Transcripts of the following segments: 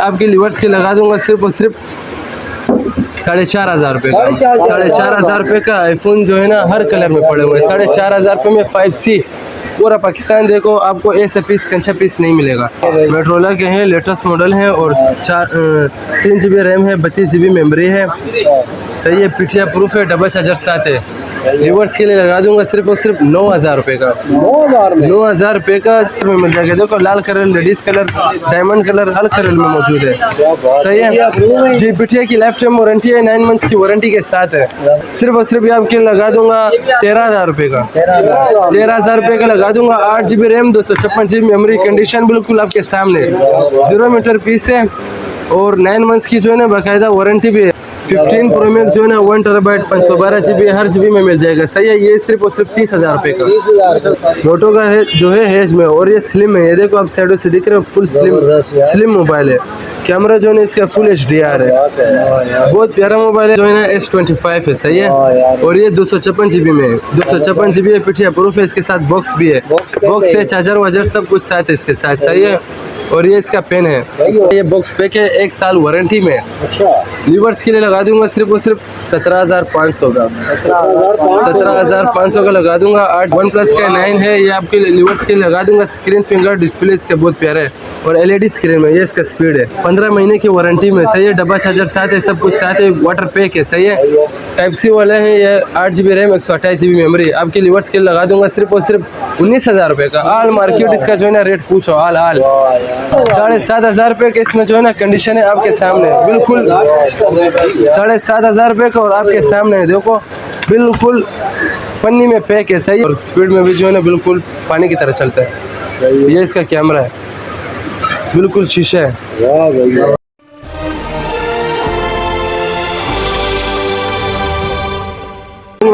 आपके लिवर्स के लगा दूंगा सिर्फ और सिर्फ 4,500 रुपये का। 4,500 रुपये का आईफोन जो है ना हर कलर में पड़े हुए हैं। 4,500 रुपये में 5C पूरा पाकिस्तान देखो, आपको ऐसा पीस कंचा पीस नहीं मिलेगा। मोटोरोला के हैं, लेटेस्ट मॉडल है और 3 GB रैम है, 32 GB मेमोरी है। सही है, पीटीआई प्रूफ है, डबल चार्जर साथ है। रिवर्स के लिए लगा दूंगा सिर्फ और सिर्फ 9,000 रुपये का। 9,000 रुपये का मिल जाएगा। देखो लाल colour, ladies colour, diamond colour हर कलर में मौजूद है। सही है जी, पीटीआई की लाइफ टाइम वारंटी है, 9 मंथ्स की वारंटी के साथ है। सिर्फ और सिर्फ आपके लगा दूंगा 13,000 रुपये का। 13,000 रुपये का लगा दूंगा। 8 GB RAM, 256 GB memory, condition बिल्कुल आपके सामने 0 मीटर पीस है और 9 मंथ्स की जो है ना बाकायदा वारंटी भी है। 15 प्रो मैक्स जो है ना 1 TB 512 GB हर GB में मिल जाएगा। सही है, ये सिर्फ और सिर्फ 30,000 रुपये का। मोटो का है जो है हेज में और ये स्लिम है। ये देखो आप साइडों से दिख रहे हो, फुल स्लिम मोबाइल है। कैमरा जो है ना इसका फुल HDR है, बहुत प्यारा मोबाइल है जो है ना S25 है। सही है, और ये 256 GB में 256 GB है, पीछे प्रूफ है, इसके साथ बॉक्स भी है। बॉक्स है, चार्जर वार्जर सब कुछ साथ है इसके साथ। सही है, और ये इसका पेन है। ये बॉक्स पैक है, 1 साल वारंटी में। लीवर्स के लिए लगा दूंगा सिर्फ और सिर्फ 17,500 का। 17,500 का लगा दूंगा। 8 OnePlus का 9 है, ये आपके लीवर्स के लिए लगा दूंगा। स्क्रीन फिंगर डिस्प्ले इसका बहुत प्यारा है और LED स्क्रीन में, ये इसका स्पीड है। 15 महीने की वारंटी में। सही है, डब्बा चार्जर साथ है, सब कुछ साथ है, वाटर पैक है। सही है, Type-C वाला है। ये 8 GB रैम, 128 GB मेमोरी। आपके लीवर्स के लिए लगा दूंगा सिर्फ और सिर्फ 19,000 रुपये का। ऑल मार्केट इसका जो है ना रेट पूछो, ऑल 7,500 रुपये का इसमें जो है ना कंडीशन है आपके सामने बिल्कुल। 7,500 रुपये का और आपके सामने देखो बिल्कुल पन्नी में पैक है। सही, और स्पीड में भी जो है ना बिल्कुल पानी की तरह चलता है। ये इसका कैमरा है, बिल्कुल शीशा है।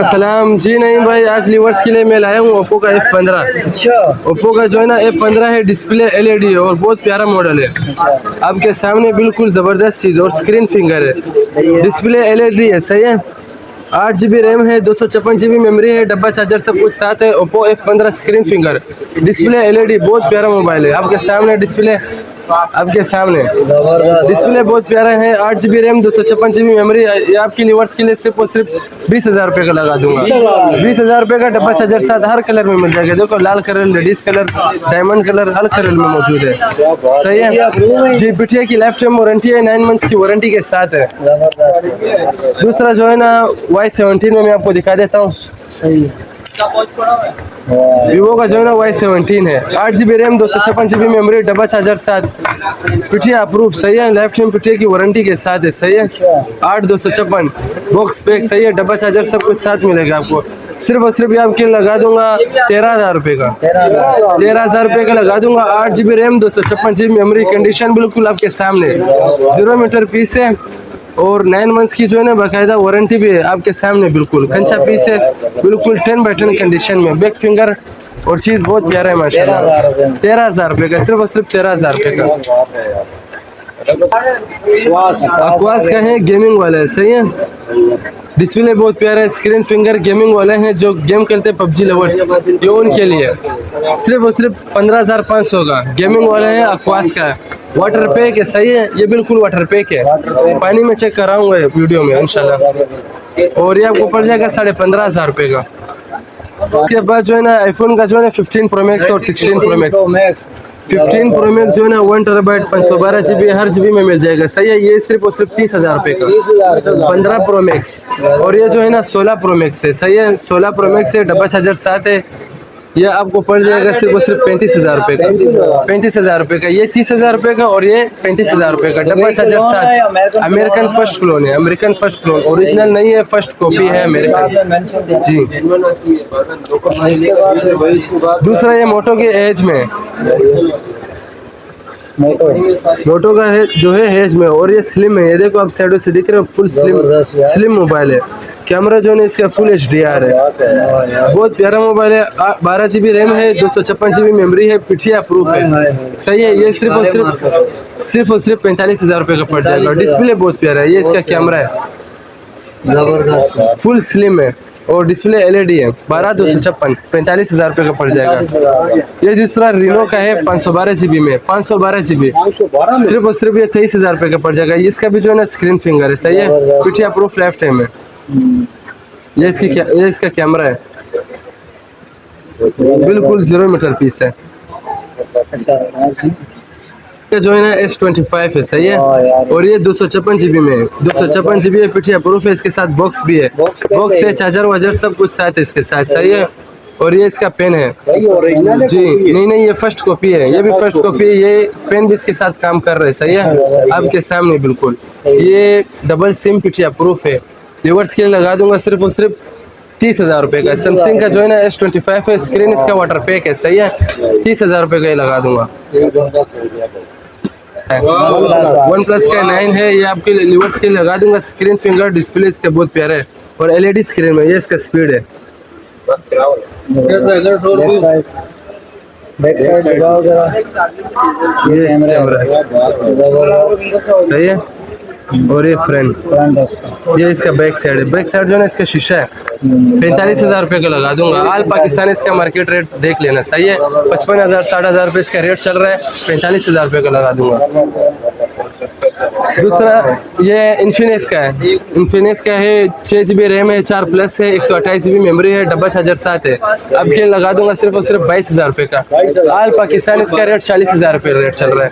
सलाम जी। नहीं भाई, आज लीवर्स के लिए मैं लाया हूँ ओप्पो का F15। ओप्पो का जो है ना F15 है, डिस्प्ले LED है और बहुत प्यारा मॉडल है। आपके सामने बिल्कुल ज़बरदस्त चीज़ और स्क्रीन फिंगर है, डिस्प्ले LED है। सही है, 8 GB रैम है, 256 GB मेमोरी है, डब्बा चार्जर सब कुछ साथ है। Oppo F15 screen finger, display LED, बहुत प्यारा मोबाइल है। आपके सामने डिस्प्ले, आपके सामने डिस्प्ले बहुत प्यारा है। 8 GB रैम, 256 GB मेमोरी। ये आपकी लीवर्स के लिए सिर्फ और सिर्फ 20,000 रुपये का लगा दूंगा। 20,000 रुपये का डब्बा चार्जर साथ हर कलर में मिल जाएगा। देखो लाल colour, ladies colour, diamond colour हर कलर में मौजूद है। सही है जी, पीटीआई की लाइफ टाइम वारंटी है, 9 मंथ्स की वारंटी के साथ है। दूसरा जो है ना Y17 में मैं आपको दिखा देता हूँ। वीवो का जो है ना Y17 है, 8 GB रैम, 256 GB मेमोरी, डब्बा चार्जर साथ, पीटीआई अप्रूव। सही है, लाइफ टाइम पीटीआई की वारंटी के साथ है। सही है, 8/256 बॉक्स पैक। सही है, डब्बा चार्जर सब कुछ साथ मिलेगा आपको। सिर्फ और सिर्फ आपके लगा दूंगा 13,000 रुपये का। 13,000 रुपये का लगा दूंगा। 8 GB RAM, 256 GB memory, condition बिल्कुल आपके सामने 0 मीटर पीस है और 9 मंथ्स की जो है ना बाकायदा वारंटी भी है। आपके सामने बिल्कुल कंचा पीस है, बिल्कुल 10/10 कंडीशन में, बैक फिंगर और चीज़ बहुत प्यारा है माशाल्लाह। 13,000 रुपये का, सिर्फ और सिर्फ 13,000 रुपये का। अक्वास का है, गेमिंग वाला है। सही है, डिस्प्ले बहुत प्यारा है, स्क्रीन फिंगर, गेमिंग वाले हैं जो गेम खेलते हैं PUBG लवर्स, ये उनके लिए सिर्फ और सिर्फ 15,500 का गेमिंग वाला है। अक्वास का है, वाटर पैक है। सही है, ये बिल्कुल वाटर पैक है, पानी में चेक कराऊंगा वीडियो में इंशाल्लाह। और ये आपको पड़ जाएगा 15,500 रुपये का। उसके बाद जो है ना आईफोन का जो है ना 15 प्रो मैक्स और 16 प्रो मैक्स। 15 प्रो मैक्स जो है ना 1 TB 512 GB हर GB में मिल जाएगा। सही है, ये सिर्फ और सिर्फ 30,000 रुपये का। 15 प्रो मैक्स और ये जो है ना 16 प्रो मैक्स है। सही है, 16 प्रो मैक्स है, डब्बा चार्जर साथ है। ये आपको पड़ जाएगा सिर्फ और सिर्फ 35,000 रुपये का। 35,000 रुपये का, ये 30,000 रुपये का और ये 35,000 रुपये का, डब्बा चार्जर साथ। अमेरिकन फर्स्ट क्लोन है, अमेरिकन फर्स्ट क्लोन, ओरिजिनल नहीं है, फर्स्ट कॉपी है अमेरिकन जी। दूसरा ये मोटो के एज में, मोटो का है जो है हेज में और ये स्लिम है। ये देखो आप साइडों से दिख रहे हो, फुल स्लिम मोबाइल है। कैमरा जो है इसका फुल HDR है, बहुत प्यारा मोबाइल है। 12 GB रैम है, 256 GB मेमोरी है, पीटीआई अप्रूव है। सही है, ये सिर्फ और सिर्फ 45,000 रुपये का पड़ जाएगा। डिस्प्ले बहुत प्यारा है, ये इसका कैमरा है, जबरदस्त फुल स्लिम है। और डिस्प्ले LED है। 12/256 45,000 रुपये का पड़ जाएगा। ये दूसरा रीनो का है 512 GB में, 512 GB सिर्फ और सिर्फ ये 23,000 रुपये का पड़ जाएगा। इसका भी जो है ना स्क्रीन फिंगर है, सही है, PTI प्रूफ लाइफ टाइम है। ये इसका कैमरा है, बिल्कुल 0 मीटर पीस है। ये जो है ना S25 है, सही है, और ये 256 GB में है। 256 GB है, PTI प्रूफ है। इसके साथ बॉक्स भी है, बॉक्स है, चार्जर वार्जर सब कुछ साथ है इसके साथ, सही है। और ये इसका पेन है जी, नहीं ये फर्स्ट कॉपी है, ये भी फर्स्ट कॉपी है। ये पेन भी इसके साथ काम कर रहे हैं, सही है, आपके सामने बिल्कुल। ये डबल सिम PTI प्रूफ है। रिवर्स के लिए लगा दूंगा सिर्फ और सिर्फ 30,000 रुपये का। सैमसंग का जो है ना S25 है, स्क्रीन इसका वाटर पैक है, सही है, 30,000 रुपये का ये लगा दूंगा। वन प्लस का 9 है, ये आपके लिवर्स के लिए लगा दूंगा। स्क्रीन फिंगर डिस्प्ले इसका बहुत प्यारा है और LED स्क्रीन में, ये इसका स्पीड है। ये कैमरा है, सही है, और ये फ्रंट, ये इसका बैक साइड है। बैक साइड जो है ना इसका शीशा है। 45,000 रुपये का लगा दूंगा। आल पाकिस्तान इसका मार्केट रेट देख लेना, सही है, 55,000 60,000 रुपये इसका रेट चल रहा है। 45,000 रुपये का लगा दूंगा। दूसरा ये इन्फिनिक्स का है, इन्फिनिक्स का है, 6 GB रैम है, 4+ है, 128 GB मेमोरी है, डब्बा चार्जर साथ है। अब खेल लगा दूंगा सिर्फ और सिर्फ 22,000 रुपये का। आल पाकिस्तान इसका रेट 40,000 रुपये रेट चल रहा है।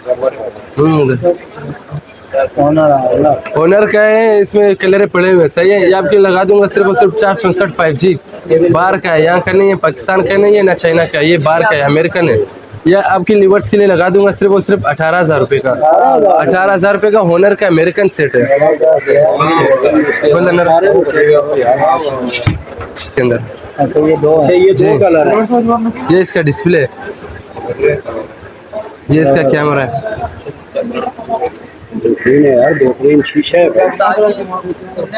ऑनर का है, इसमें कलर पड़े हुए, सही है। ये आपके लगा दूंगा सिर्फ और सिर्फ 464 5G। बाहर का है, यहाँ का नहीं है, पाकिस्तान का नहीं है ना चाइना का, ये बाहर का है, अमेरिकन है। यह आपकी लिवर्स के लिए लगा दूंगा सिर्फ और सिर्फ 18,000 रुपये का। 18,000 रुपये का होनर का अमेरिकन सेट है के अंदर। ये इसका डिस्प्ले, ये इसका कैमरा है,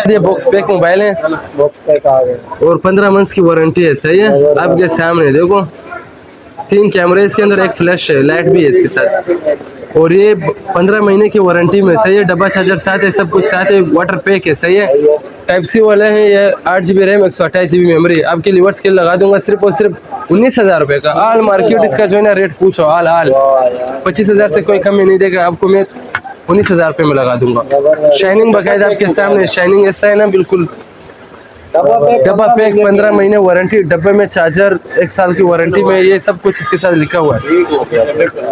ये बॉक्स पैक मोबाइल है, बॉक्स पैक आ गया और 15 मंथ्स की वारंटी है, सही है, आपके सामने देखो। 3 कैमरे इसके अंदर, एक फ्लैश है, लाइट भी है इसके साथ, और ये 15 महीने की वारंटी में, सही है। डब्बा चार्जर साथ है, सब कुछ साथ है, वाटर पैक है, सही है। Type-C वाला है, ये 8 GB रैम, 128 GB मेमोरी। आपके लिवर्स के लगा दूंगा सिर्फ और सिर्फ 19,000 रुपये का। आल मार्केट इसका जो है ना रेट पूछो, आल 25,000 से कोई कमी नहीं देगा आपको। मैं 19,000 रुपये में लगा दूंगा। शाइनिंग बाकायदा आपके सामने, शाइनिंग ऐसा है ना बिल्कुल। डब्बा पैक, 15 महीने वारंटी, डब्बे में चार्जर, 1 साल की वारंटी में, ये सब कुछ इसके साथ लिखा हुआ है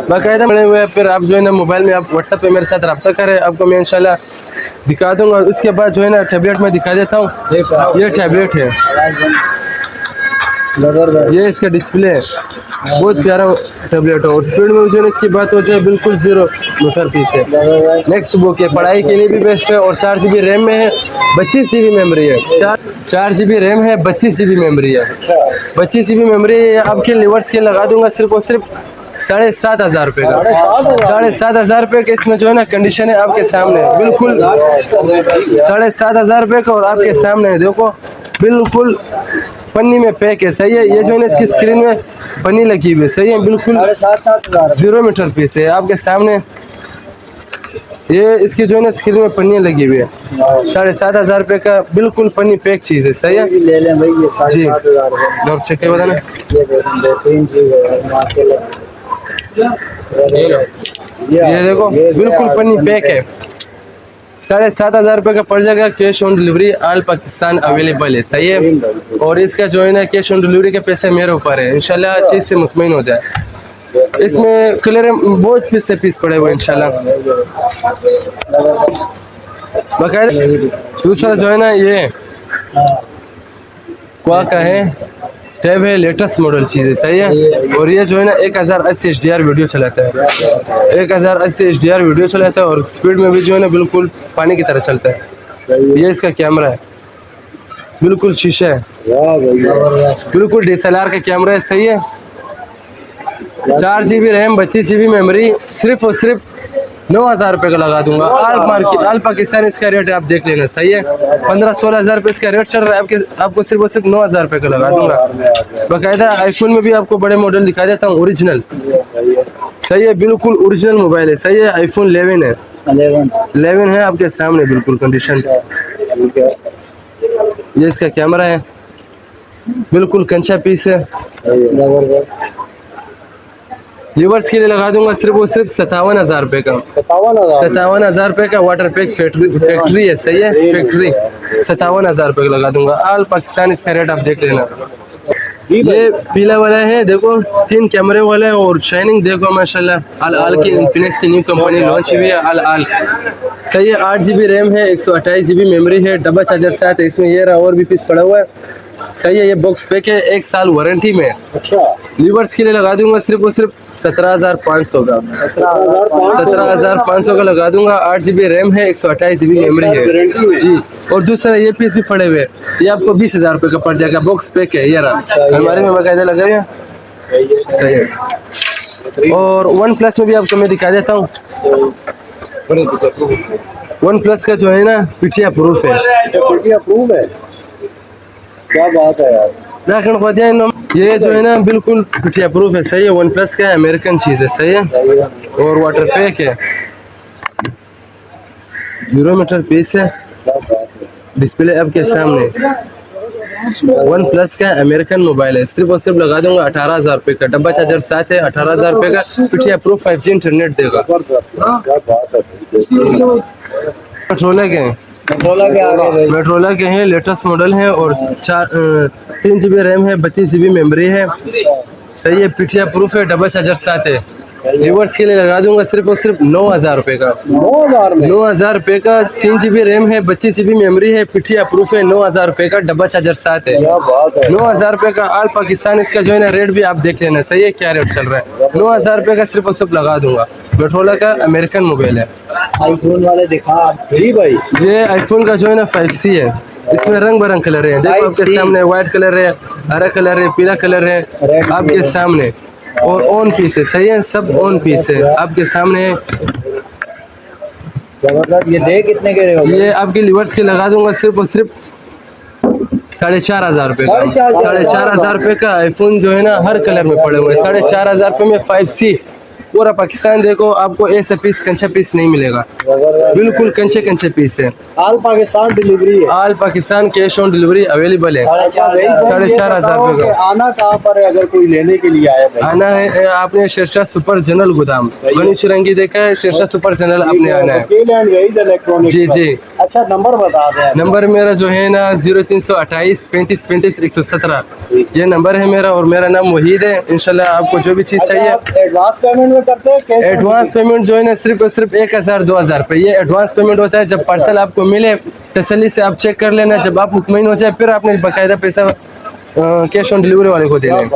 बाकायदा बने हुए हैं। फिर आप जो है ना मोबाइल में आप व्हाट्सएप पे मेरे साथ रब्ता करें, आपको मैं इंशाल्लाह दिखा दूंगा। उसके बाद जो है ना टैबलेट में दिखा देता हूँ। ये टैबलेट है, ये इसका डिस्प्ले है, बहुत प्यारा टैबलेट है। और स्पीड में जो है इसकी बात हो जाए बिल्कुल 0 मीटर पीस है। नेक्स्ट बुक है, पढ़ाई के लिए भी बेस्ट है। और 4 GB रैम में है, 32 GB मेमोरी है। 4 GB रैम है, 32 GB मेमोरी है। 32 GB मेमोरी है। आपके लिवर्स के लगा दूंगा सिर्फ और सिर्फ 7,500 रुपये का। 7,500 रुपये के इसमें जो है ना कंडीशन है आपके सामने बिल्कुल। 7,500 रुपये का और आपके सामने देखो बिल्कुल पन्नी में पैक है, सही है। ये जो है ना इसकी स्क्रीन में पन्नी लगी हुई है, सही है, बिल्कुल 0 मीटर पीस है आपके सामने। ये इसकी जो है ना स्क्रीन में पन्नी लगी हुई है। 7,500 रुपये का बिल्कुल पन्नी पैक चीज़ है, सही है। ले लें भाई, ये जी 7,500 और चेक के बताना। ये देखो बिल्कुल पन्नी पैक है। 7,500 रुपये का पड़ जाएगा। Cash on delivery all Pakistan available है, सही है। और इसका जो है ना कैश ऑन डिलीवरी के पैसे मेरे ऊपर है, इंशाल्लाह चीज़ से मुतमईन हो जाए। इसमें कलर बहुत पीस पड़े हुए इंशाल्लाह बाकायदा। दूसरा जो है ना ये क्वा का है, टैब है, लेटेस्ट मॉडल चीज़ है, सही है। और ये जो है ना 1080 HDR वीडियो चलाता है, 1080 HDR वीडियो चलाता है। और स्पीड में भी जो है ना बिल्कुल पानी की तरह चलता है। ये इसका कैमरा है, बिल्कुल शीशा है, बिल्कुल DSLR का कैमरा है, सही है। 4 GB रैम, 32 GB मेमोरी, सिर्फ और सिर्फ 9,000 रुपये का लगा दूंगा। आल पाकिस्तान इसका रेट है, आप देख लेना, सही है। 15-16 हज़ार रुपये इसका रेट चल रहा है। आपको सिर्फ और सिर्फ 9,000 रुपये का लगा दूंगा। बाकायदा आईफोन में भी आपको बड़े मॉडल दिखा देता हूँ, ओरिजिनल, सही है, बिल्कुल ओरिजिनल मोबाइल है, सही है। iPhone 11 है, 11 है आपके सामने बिल्कुल कंडीशन। ये इसका कैमरा है, बिल्कुल कंचा पीस है। लीवर्स के लिए लगा दूंगा सिर्फ और सिर्फ 57,000 रुपये का। 57,000 रुपये का वाटर पैक फैक्ट्री है, सही है, फैक्ट्री 57,000 रुपये का लगा दूंगा। ऑल पाकिस्तान इसका रेट आप देख लेना। ये पीला वाला है, देखो 3 कैमरे वाला है और शाइनिंग देखो माशाल्लाह। अल आल की इन्फिनिक्स की न्यू कंपनी लॉन्च हुई है, अल आल, सही है। 8 GB रैम है, 128 GB मेमोरी है, डबल चार्जर साथ है इसमें। ये रहा और भी पीस पड़ा हुआ है, सही है। ये बॉक्स पैक है, 1 साल वारंटी में। अच्छा, लीवर्स के लिए लगा दूंगा सिर्फ और सिर्फ 17,500 का। 17,500 का लगा दूंगा। 8 GB रैम है, 128 GB मेमोरी है जी। और दूसरा ये पीस भी पड़े हुए, ये आपको 20,000 रुपये का पड़ जाएगा। बॉक्स पैक है, ये रहा हमारे में बाकायदा लगा हुआ, सही है। और वन प्लस में भी आपको मैं दिखा देता हूँ। वन प्लस का जो है ना पिटिया प्रूफ है। पिटिया प्रूफ है, क्या बात है यार। ये जो है ना बिल्कुल पिटिया प्रूफ है, सही है। वन प्लस का अमेरिकन चीज है, सही है। और वाटर पैक है, 0 मीटर पीस है, डिस्प्ले आपके सामने। वन प्लस का अमेरिकन मोबाइल है, सिर्फ और सिर्फ लगा दूंगा 18,000 रुपये का। डब्बा चार्जर साथ है, 18,000 रुपये का। पिटिया प्रूफ 5G इंटरनेट देगा। मेट्रोला के हैं, लेटेस्ट मॉडल है और 3 GB रैम है, 32 GB मेमोरी है, सही है। पिटिया प्रूफ है, डबल चार्जर साथ है। लीवर्स के लिए लगा दूंगा सिर्फ और सिर्फ 9,000 रुपये का। 9,000 रुपये का, 3 GB रैम है, 32 GB मेमोरी है, पिटिया प्रूफ है, 9,000 रुपये का, डब्बा चार्जर साथ है। 9,000 रुपये का ऑल पाकिस्तान। इसका जो है ना रेट भी आप देख लेना, सही है, क्या रेट चल रहा है। 9,000 रुपये का सिर्फ और सिर्फ लगा दूंगा। मेट्रोला का अमेरिकन मोबाइल है। आईफोन वाले दिखा जी भाई, ये आईफोन का जो है ना 5C है, इसमें रंग बिरंग कलर है। देखो आपके सामने व्हाइट कलर है, हरा कलर है, पीला कलर है आपके सामने। और ऑन पीस है, सही है, सब ऑन पीस है आपके सामने। जबरदस्त। ये दे कितने के रहे? ये आपके लीवर्स के लगा दूंगा सिर्फ और सिर्फ 4,500 रुपये का। 4,500 रुपये का आईफोन जो है ना हर कलर में पड़े हुए हैं। 4,500 रुपये में 5C पूरा पाकिस्तान देखो, आपको ऐसा पीस कंचा पीस नहीं मिलेगा, बिल्कुल कंचे पीस है। ऑल पाकिस्तान डिलीवरी है, all Pakistan cash on delivery available है। 4,500 रुपये का। आना कहाँ पर है अगर कोई लेने के लिए आया भाई? आना है आपने शेरशाह सुपर जनरल गोदाम, गणेश रंगी देखा है, शेरशाह सुपर जनरल आपने आना है जी जी। अच्छा, नंबर बता दें। नंबर मेरा जो है ना 0328 35 35 117, ये नंबर है मेरा। और मेरा नाम वहीद है। इंशाल्लाह आपको जो भी चीज़ चाहिए। एडवांस पेमेंट में करते हैं? एडवांस पेमेंट जो है ना सिर्फ और सिर्फ 1,000 2,000 रुपये ये एडवांस पेमेंट होता है। जब पार्सल आपको मिले तसल्ली से आप चेक कर लेना, जब आप मुतमईन हो जाए फिर आपने बाकायदा पैसा कैश ऑन डिलीवरी वाले को देना है।